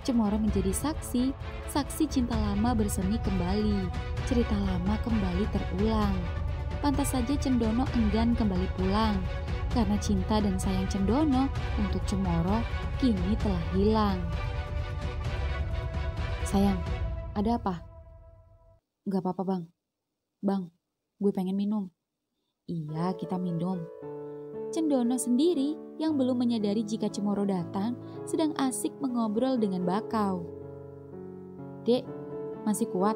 Cemoro menjadi saksi cinta lama bersemi kembali, cerita lama kembali terulang. Pantas saja Cendono enggan kembali pulang, karena cinta dan sayang Cendono untuk Cemoro kini telah hilang. "Sayang, ada apa?" "Gak apa-apa bang." "Bang, gue pengen minum." "Iya, kita minum." Cendono sendiri yang belum menyadari jika Cemoro datang sedang asik mengobrol dengan bakau. "Dek, masih kuat?"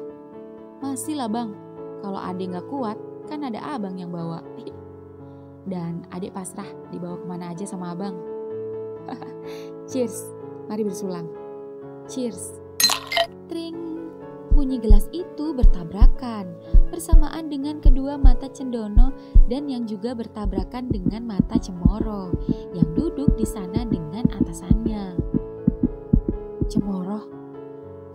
"Masih lah bang, kalau adek gak kuat kan ada abang yang bawa." "Dan adek pasrah dibawa kemana aja sama abang." "Cheers, mari bersulang." "Cheers." Tring. Bunyi gelas itu bertabrakan bersamaan dengan kedua mata Cendono dan yang juga bertabrakan dengan mata Cemoro yang duduk di sana dengan atasannya. "Cemoro,"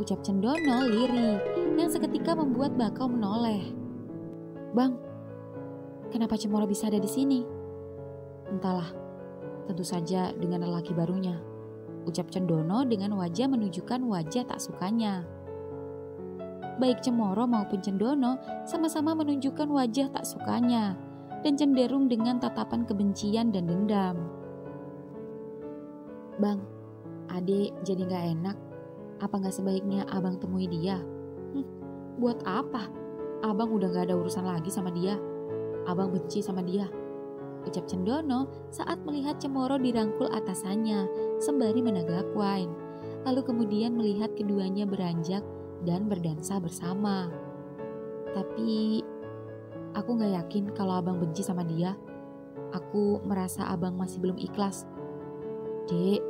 ucap Cendono lirih yang seketika membuat Bakau menoleh. "Bang, kenapa Cemoro bisa ada di sini?" "Entahlah, tentu saja dengan lelaki barunya," ucap Cendono dengan wajah menunjukkan wajah tak sukanya. Baik Cemoro maupun Cendono sama-sama menunjukkan wajah tak sukanya dan cenderung dengan tatapan kebencian dan dendam. "Bang, Adek jadi gak enak. Apa gak sebaiknya abang temui dia?" "Buat apa? Abang udah gak ada urusan lagi sama dia. Abang benci sama dia," ucap Cendono saat melihat Cemoro dirangkul atasannya sembari menegak wine. Lalu kemudian melihat keduanya beranjak dan berdansa bersama. "Tapi aku gak yakin kalau abang benci sama dia. Aku merasa abang masih belum ikhlas. Dek,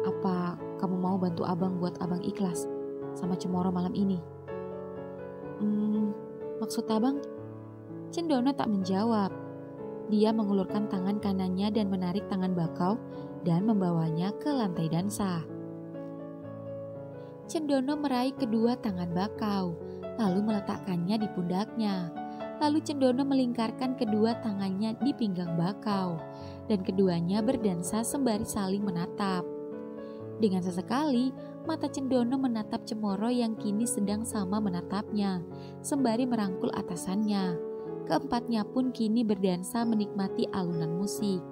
apa kamu mau bantu abang buat abang ikhlas sama Cemoro malam ini?" Maksud abang?" Cendono tak menjawab. Dia mengulurkan tangan kanannya dan menarik tangan Bakau dan membawanya ke lantai dansa. Cendono meraih kedua tangan Bakau, lalu meletakkannya di pundaknya. Lalu Cendono melingkarkan kedua tangannya di pinggang Bakau, dan keduanya berdansa sembari saling menatap. Dengan sesekali, mata Cendono menatap Cemoro yang kini sedang sama menatapnya, sembari merangkul atasannya. Keempatnya pun kini berdansa menikmati alunan musik.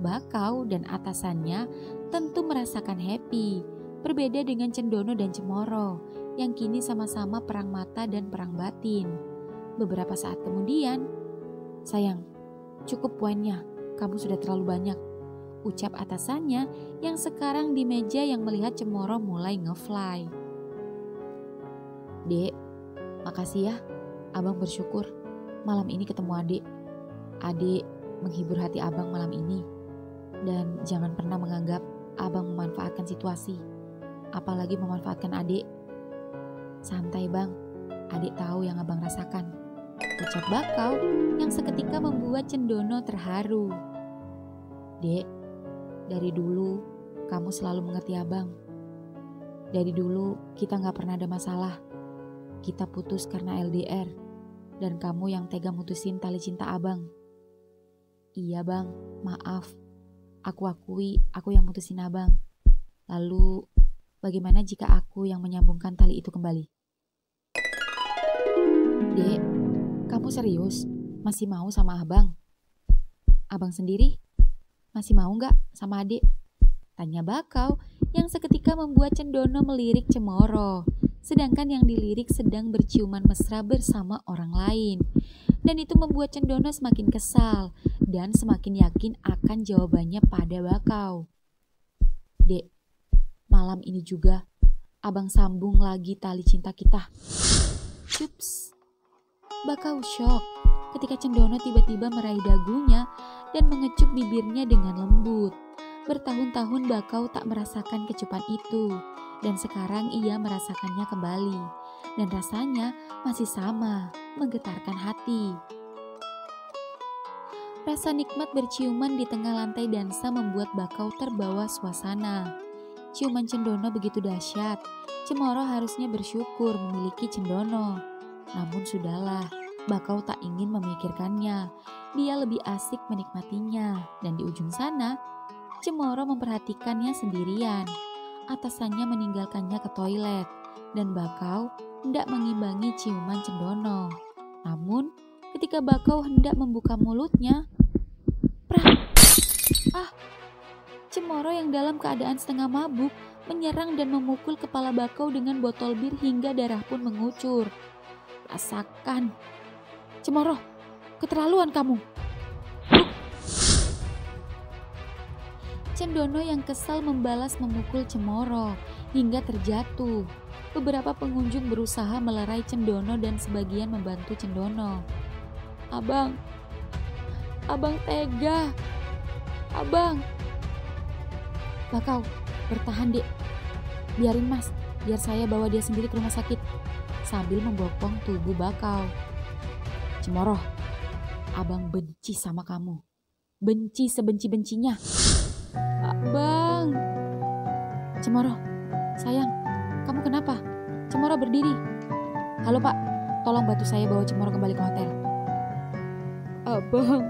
Bakau dan atasannya tentu merasakan happy. Berbeda dengan Cendono dan Cemoro yang kini sama-sama perang mata dan perang batin. Beberapa saat kemudian, "Sayang, cukup poinnya, kamu sudah terlalu banyak," ucap atasannya yang sekarang di meja yang melihat Cemoro mulai ngefly. "Dek, makasih ya, abang bersyukur malam ini ketemu adek. Adek menghibur hati abang malam ini. Dan jangan pernah menganggap abang memanfaatkan situasi, apalagi memanfaatkan adek. Santai bang, adek tahu yang abang rasakan," ucap Bakau yang seketika membuat Cendono terharu. "Dek, dari dulu kamu selalu mengerti abang. Dari dulu kita gak pernah ada masalah. Kita putus karena LDR, dan kamu yang tega mutusin tali cinta abang." "Iya bang, maaf. Aku akui aku yang mutusin abang. Lalu bagaimana jika aku yang menyambungkan tali itu kembali?" "Dek, kamu serius? Masih mau sama abang? Abang sendiri masih mau gak sama adik?" tanya Bakau yang seketika membuat Cendono melirik Cemoro, sedangkan yang dilirik sedang berciuman mesra bersama orang lain. Dan itu membuat Cendono semakin kesal dan semakin yakin akan jawabannya pada Bakau. "Dek, malam ini juga abang sambung lagi tali cinta kita." Cups. Bakau shock ketika Cendono tiba-tiba meraih dagunya dan mengecup bibirnya dengan lembut. Bertahun-tahun Bakau tak merasakan kecupan itu, dan sekarang ia merasakannya kembali. Dan rasanya masih sama, menggetarkan hati. Rasa nikmat berciuman di tengah lantai dansa membuat Bakau terbawa suasana. Ciuman Cendono begitu dahsyat, Cemoro harusnya bersyukur memiliki Cendono. Namun sudahlah, Bakau tak ingin memikirkannya. Dia lebih asik menikmatinya, dan di ujung sana, Cemoro memperhatikannya sendirian. Atasannya meninggalkannya ke toilet, dan Bakau hendak mengimbangi ciuman Cendono. Namun, ketika Bakau hendak membuka mulutnya, prak! Cemoro yang dalam keadaan setengah mabuk menyerang dan memukul kepala Bakau dengan botol bir hingga darah pun mengucur. "Rasakan, Cemoro, keterlaluan kamu!" Cendono yang kesal membalas memukul Cemoro hingga terjatuh. Beberapa pengunjung berusaha melerai Cendono dan sebagian membantu Cendono. Abang tega. Abang." "Bakau, bertahan dek. Biarin mas, biar saya bawa dia sendiri ke rumah sakit," sambil membopong tubuh Bakau. Cemoroh, abang benci sama kamu. Benci sebenci-bencinya. Abang. Cemoroh, sayang, kamu kenapa? Cemoroh berdiri. Halo Pak, tolong bantu saya bawa Cemoroh kembali ke hotel. Abang,